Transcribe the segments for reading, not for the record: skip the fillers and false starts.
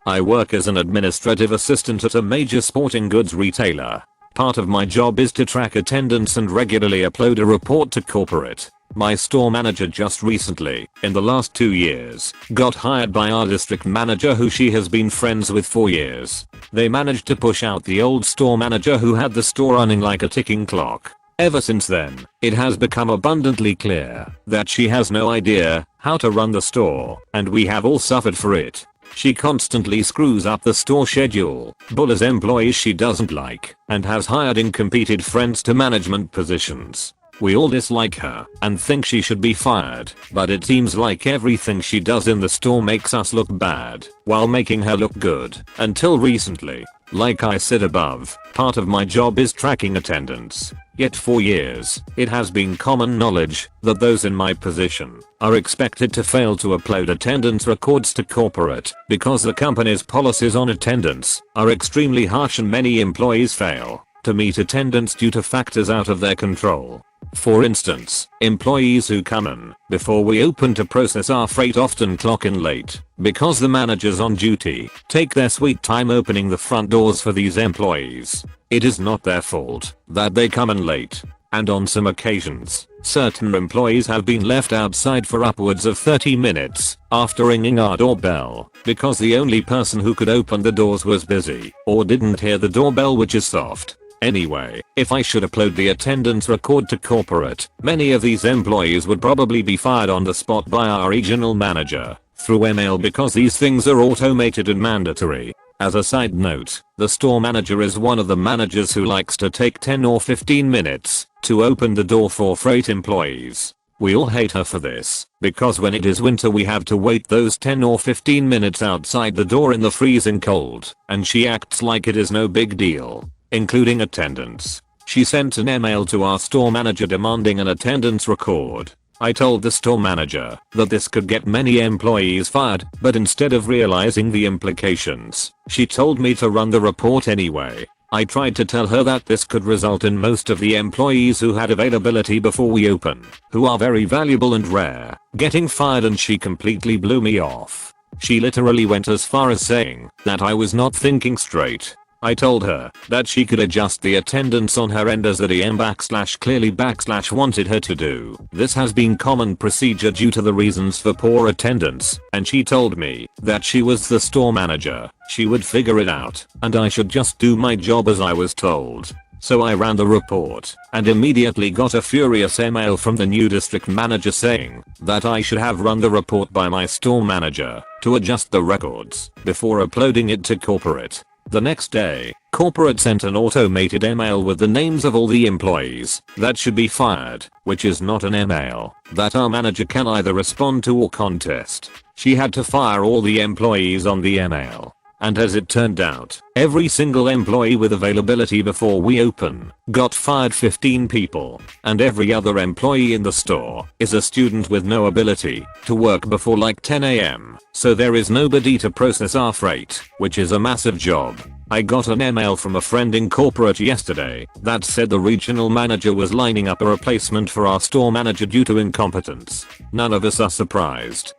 I work as an administrative assistant at a major sporting goods retailer. Part of my job is to track attendance and regularly upload a report to corporate. My store manager just recently, in the last 2 years, got hired by our district manager who she has been friends with for years. They managed to push out the old store manager who had the store running like a ticking clock. Ever since then, it has become abundantly clear that she has no idea how to run the store, and we have all suffered for it. She constantly screws up the store schedule, bullies employees she doesn't like, and has hired incompetent friends to management positions. We all dislike her and think she should be fired, but it seems like everything she does in the store makes us look bad while making her look good. Until recently. Like I said above, part of my job is tracking attendance. Yet for years, it has been common knowledge that those in my position are expected to fail to upload attendance records to corporate because the company's policies on attendance are extremely harsh and many employees fail to meet attendance due to factors out of their control. For instance, employees who come in before we open to process our freight often clock in late because the managers on duty take their sweet time opening the front doors for these employees. It is not their fault that they come in late, and on some occasions, certain employees have been left outside for upwards of 30 minutes after ringing our doorbell because the only person who could open the doors was busy or didn't hear the doorbell, which is soft. Anyway, if I should upload the attendance record to corporate, many of these employees would probably be fired on the spot by our regional manager through email because these things are automated and mandatory. As a side note, the store manager is one of the managers who likes to take 10 or 15 minutes to open the door for freight employees. We all hate her for this, because when it is winter we have to wait those 10 or 15 minutes outside the door in the freezing cold, and she acts like it is no big deal, including attendance. She sent an email to our store manager demanding an attendance record. I told the store manager that this could get many employees fired, but instead of realizing the implications, she told me to run the report anyway. I tried to tell her that this could result in most of the employees who had availability before we open, who are very valuable and rare, getting fired, and she completely blew me off. She literally went as far as saying that I was not thinking straight. I told her that she could adjust the attendance on her end as the DM /clearly wanted her to do. This has been common procedure due to the reasons for poor attendance, and she told me that she was the store manager, she would figure it out, and I should just do my job as I was told. So I ran the report and immediately got a furious email from the new district manager saying that I should have run the report by my store manager to adjust the records before uploading it to corporate. The next day, corporate sent an automated email with the names of all the employees that should be fired, which is not an email that our manager can either respond to or contest. She had to fire all the employees on the email. And as it turned out, every single employee with availability before we open got fired. 15 people, and every other employee in the store is a student with no ability to work before like 10 AM, so there is nobody to process our freight, which is a massive job. I got an email from a friend in corporate yesterday that said the regional manager was lining up a replacement for our store manager due to incompetence. None of us are surprised.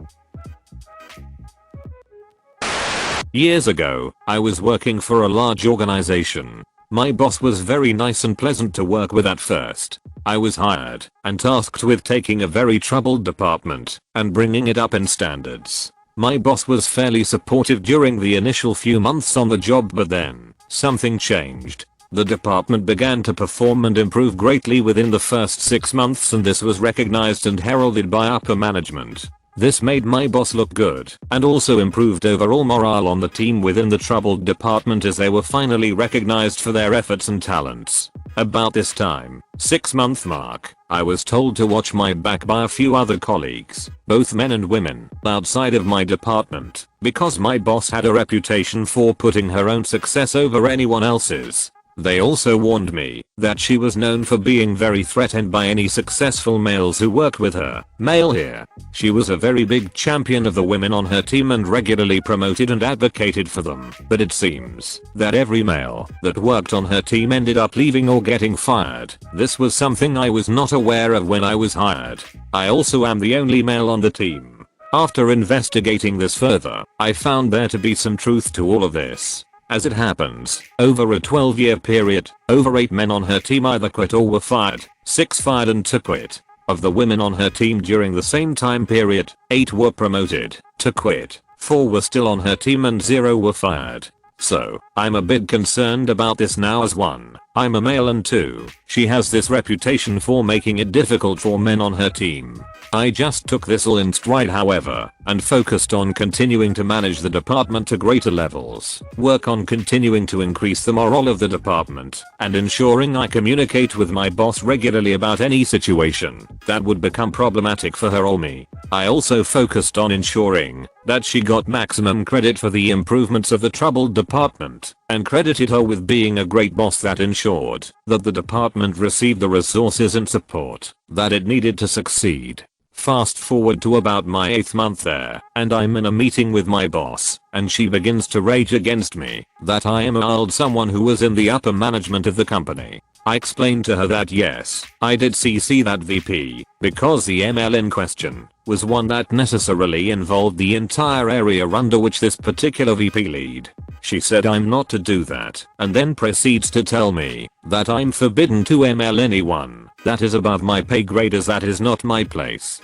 Years ago, I was working for a large organization. My boss was very nice and pleasant to work with at first. I was hired and tasked with taking a very troubled department and bringing it up in standards. My boss was fairly supportive during the initial few months on the job, but then something changed. The department began to perform and improve greatly within the first 6 months, and this was recognized and heralded by upper management. This made my boss look good and also improved overall morale on the team within the troubled department as they were finally recognized for their efforts and talents. About this time, 6-month mark, I was told to watch my back by a few other colleagues, both men and women, outside of my department, because my boss had a reputation for putting her own success over anyone else's. They also warned me that she was known for being very threatened by any successful males who worked with her. Male here. She was a very big champion of the women on her team and regularly promoted and advocated for them. But it seems that every male that worked on her team ended up leaving or getting fired. This was something I was not aware of when I was hired. I also am the only male on the team. After investigating this further, I found there to be some truth to all of this. As it happens, over a 12-year period, over 8 men on her team either quit or were fired, 6 fired and 2 quit. Of the women on her team during the same time period, 8 were promoted, 2 quit, 4 were still on her team and 0 were fired. So, I'm a bit concerned about this now as 1, I'm a male and 2, she has this reputation for making it difficult for men on her team. I just took this all in stride however, and focused on continuing to manage the department to greater levels, work on continuing to increase the morale of the department, and ensuring I communicate with my boss regularly about any situation that would become problematic for her or me. I also focused on ensuring that she got maximum credit for the improvements of the troubled department, and credited her with being a great boss that ensured that the department received the resources and support that it needed to succeed. Fast forward to about my 8th month there, and I'm in a meeting with my boss, and she begins to rage against me that I emailed someone who was in the upper management of the company. I explained to her that yes, I did CC that VP, because the email in question was one that necessarily involved the entire area under which this particular VP lead. She said I'm not to do that, and then proceeds to tell me that I'm forbidden to email anyone that is above my pay grade as that is not my place.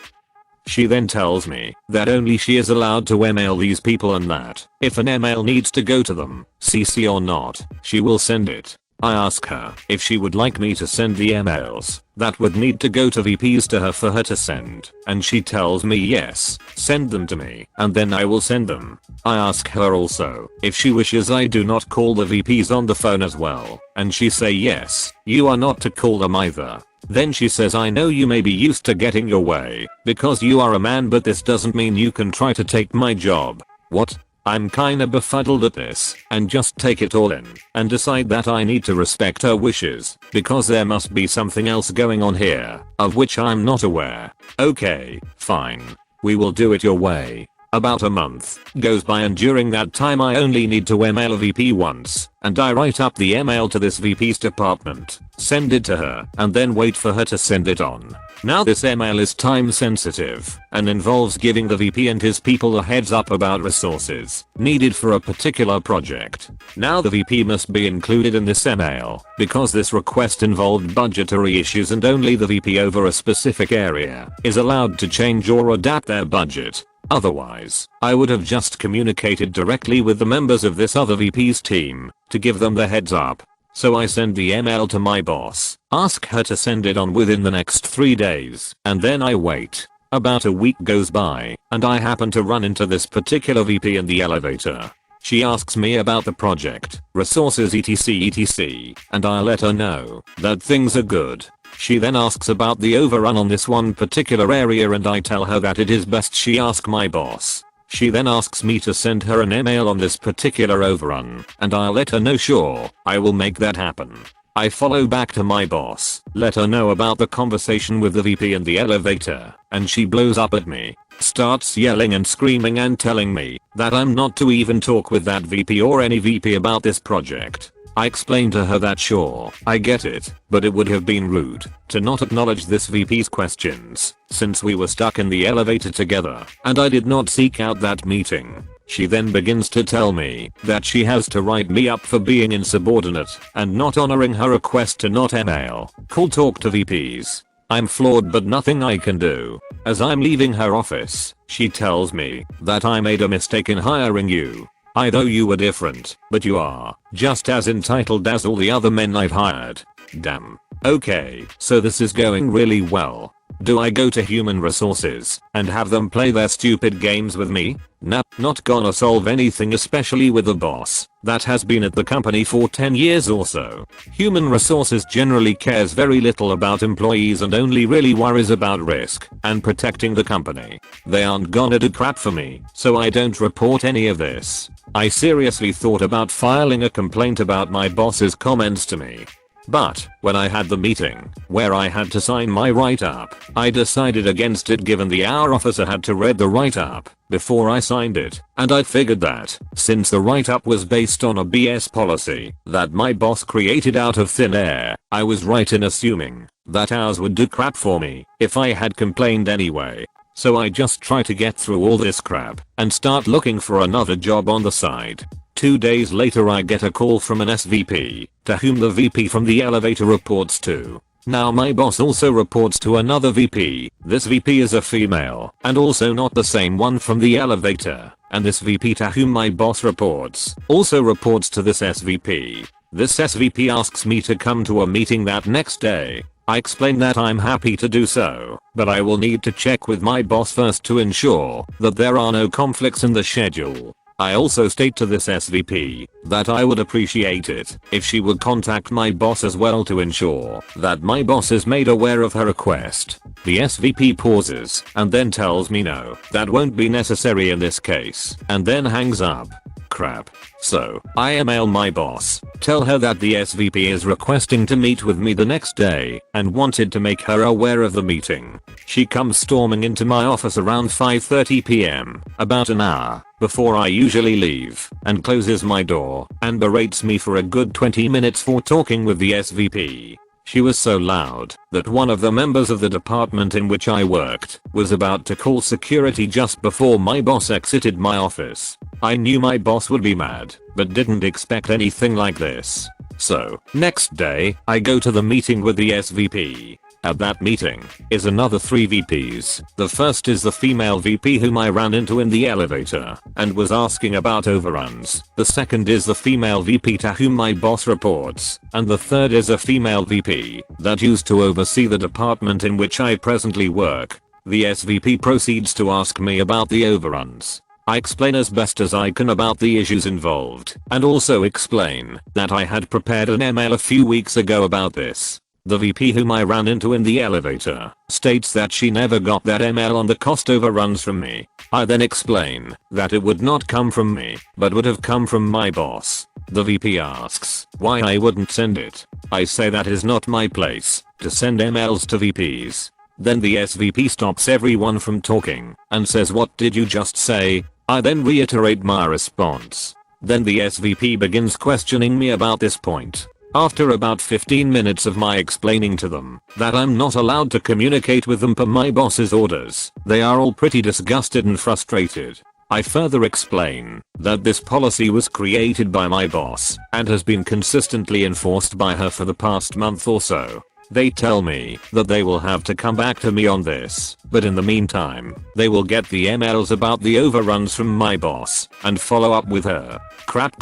She then tells me that only she is allowed to email these people and that if an email needs to go to them, CC or not, she will send it. I ask her if she would like me to send the emails that would need to go to VPs to her for her to send, and she tells me yes, send them to me and then I will send them. I ask her also if she wishes I do not call the VPs on the phone as well, and she say yes, you are not to call them either. Then she says I know you may be used to getting your way because you are a man, but this doesn't mean you can try to take my job. What? I'm kinda befuddled at this and just take it all in and decide that I need to respect her wishes because there must be something else going on here of which I'm not aware. Okay, fine. We will do it your way. About a month goes by and during that time I only need to email a VP once, and I write up the email to this VP's department, send it to her, and then wait for her to send it on. Now this email is time sensitive and involves giving the VP and his people a heads up about resources needed for a particular project. Now the VP must be included in this email because this request involved budgetary issues and only the VP over a specific area is allowed to change or adapt their budget. Otherwise, I would have just communicated directly with the members of this other VP's team to give them the heads up. So I send the email to my boss, ask her to send it on within the next 3 days, and then I wait. About a week goes by, and I happen to run into this particular VP in the elevator. She asks me about the project, resources etc, and I let her know that things are good. She then asks about the overrun on this one particular area and I tell her that it is best she ask my boss. She then asks me to send her an email on this particular overrun, and I'll let her know sure, I will make that happen. I follow back to my boss, let her know about the conversation with the VP in the elevator, and she blows up at me, starts yelling and screaming and telling me that I'm not to even talk with that VP or any VP about this project. I explained to her that sure, I get it, but it would have been rude to not acknowledge this VP's questions since we were stuck in the elevator together and I did not seek out that meeting. She then begins to tell me that she has to write me up for being insubordinate and not honoring her request to not email, call talk to VPs. I'm floored but nothing I can do. As I'm leaving her office, she tells me that I made a mistake in hiring you. I know you were different, but you are just as entitled as all the other men I've hired. Damn. Okay, so this is going really well. Do I go to human resources and have them play their stupid games with me? Nah, not gonna solve anything, especially with a boss that has been at the company for 10 years or so. Human resources generally cares very little about employees and only really worries about risk and protecting the company. They aren't gonna do crap for me, so I don't report any of this. I seriously thought about filing a complaint about my boss's comments to me. But when I had the meeting where I had to sign my write-up, I decided against it given our officer had to read the write-up before I signed it, and I figured that since the write-up was based on a BS policy that my boss created out of thin air, I was right in assuming that ours would do crap for me if I had complained anyway. So I just try to get through all this crap and start looking for another job on the side. 2 days later I get a call from an SVP, to whom the VP from the elevator reports to. Now my boss also reports to another VP. This VP is a female, and also not the same one from the elevator. And this VP to whom my boss reports, also reports to this SVP. This SVP asks me to come to a meeting that next day. I explain that I'm happy to do so, but I will need to check with my boss first to ensure that there are no conflicts in the schedule. I also state to this SVP that I would appreciate it if she would contact my boss as well to ensure that my boss is made aware of her request. The SVP pauses and then tells me no, that won't be necessary in this case, and then hangs up. Crap. So, I email my boss, tell her that the SVP is requesting to meet with me the next day and wanted to make her aware of the meeting. She comes storming into my office around 5:30 p.m., about an hour before I usually leave, and closes my door and berates me for a good 20 minutes for talking with the SVP. She was so loud that one of the members of the department in which I worked was about to call security just before my boss exited my office. I knew my boss would be mad, but didn't expect anything like this. So, next day, I go to the meeting with the SVP. At that meeting is another 3 VPs. The first is the female VP whom I ran into in the elevator and was asking about overruns. The second is the female VP to whom my boss reports. And the third is a female VP that used to oversee the department in which I presently work. The SVP proceeds to ask me about the overruns. I explain as best as I can about the issues involved and also explain that I had prepared an email a few weeks ago about this. The VP whom I ran into in the elevator states that she never got that email on the cost overruns from me. I then explain that it would not come from me, but would have come from my boss. The VP asks why I wouldn't send it. I say that is not my place to send emails to VPs. Then the SVP stops everyone from talking and says, "What did you just say?" I then reiterate my response. Then the SVP begins questioning me about this point. After about 15 minutes of my explaining to them that I'm not allowed to communicate with them per my boss's orders, they are all pretty disgusted and frustrated. I further explain that this policy was created by my boss and has been consistently enforced by her for the past month or so. They tell me that they will have to come back to me on this, but in the meantime, they will get the emails about the overruns from my boss and follow up with her. Crap.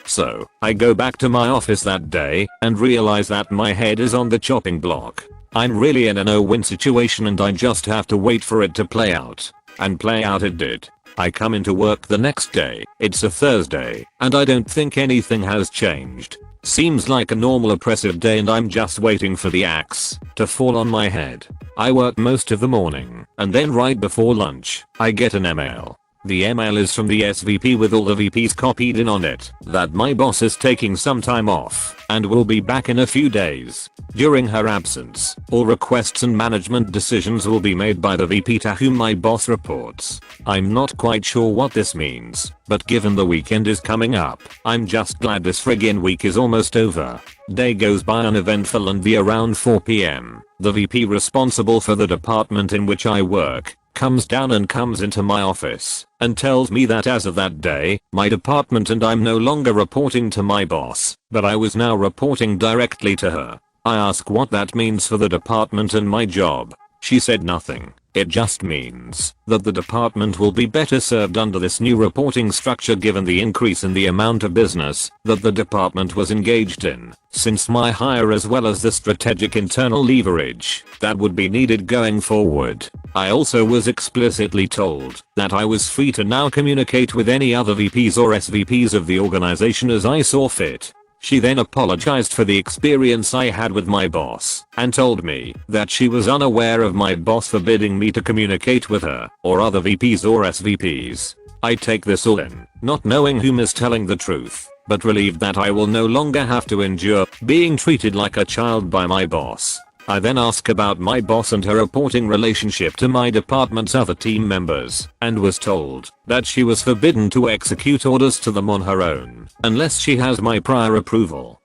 So, I go back to my office that day and realize that my head is on the chopping block. I'm really in a no-win situation and I just have to wait for it to play out. And play out it did. I come into work the next day, it's a Thursday, and I don't think anything has changed. Seems like a normal oppressive day and I'm just waiting for the axe to fall on my head. I work most of the morning, and then right before lunch, I get an email. The email is from the SVP with all the VPs copied in on it that my boss is taking some time off and will be back in a few days. During her absence, all requests and management decisions will be made by the VP to whom my boss reports. I'm not quite sure what this means, but given the weekend is coming up, I'm just glad this friggin' week is almost over. Day goes by uneventful and around 4 p.m. the VP responsible for the department in which I work comes down and comes into my office and tells me that as of that day, my department and I'm no longer reporting to my boss, but I was now reporting directly to her. I ask what that means for the department and my job. She said nothing. It just means that the department will be better served under this new reporting structure given the increase in the amount of business that the department was engaged in since my hire, as well as the strategic internal leverage that would be needed going forward. I also was explicitly told that I was free to now communicate with any other VPs or SVPs of the organization as I saw fit. She then apologized for the experience I had with my boss and told me that she was unaware of my boss forbidding me to communicate with her or other VPs or SVPs. I take this all in, not knowing whom is telling the truth, but relieved that I will no longer have to endure being treated like a child by my boss. I then ask about my boss and her reporting relationship to my department's other team members, and was told that she was forbidden to execute orders to them on her own unless she has my prior approval.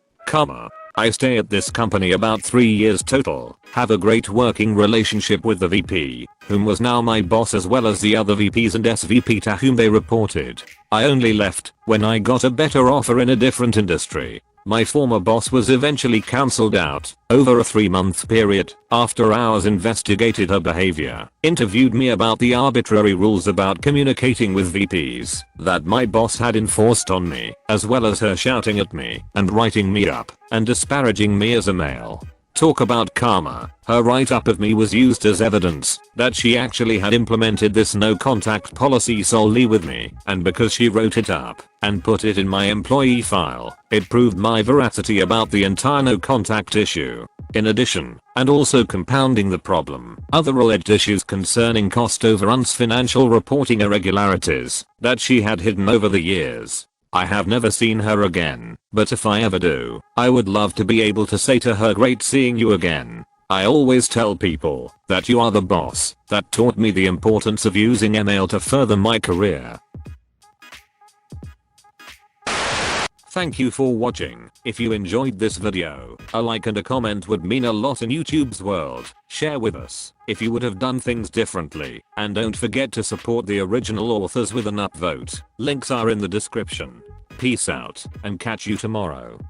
I stay at this company about 3 years total, have a great working relationship with the VP, whom was now my boss, as well as the other VPs and SVP to whom they reported. I only left when I got a better offer in a different industry. My former boss was eventually cancelled out over a 3-month period after ours investigated her behavior, interviewed me about the arbitrary rules about communicating with VPs that my boss had enforced on me, as well as her shouting at me and writing me up and disparaging me as a male. Talk about karma. Her write-up of me was used as evidence that she actually had implemented this no contact policy solely with me, and because she wrote it up and put it in my employee file, it proved my veracity about the entire no contact issue. In addition, and also compounding the problem, other alleged issues concerning cost overruns, financial reporting irregularities that she had hidden over the years. I have never seen her again, but if I ever do, I would love to be able to say to her, great seeing you again. I always tell people that you are the boss that taught me the importance of using email to further my career. Thank you for watching. If you enjoyed this video, a like and a comment would mean a lot in YouTube's world. Share with us if you would have done things differently, and don't forget to support the original authors with an upvote. Links are in the description. Peace out, and catch you tomorrow.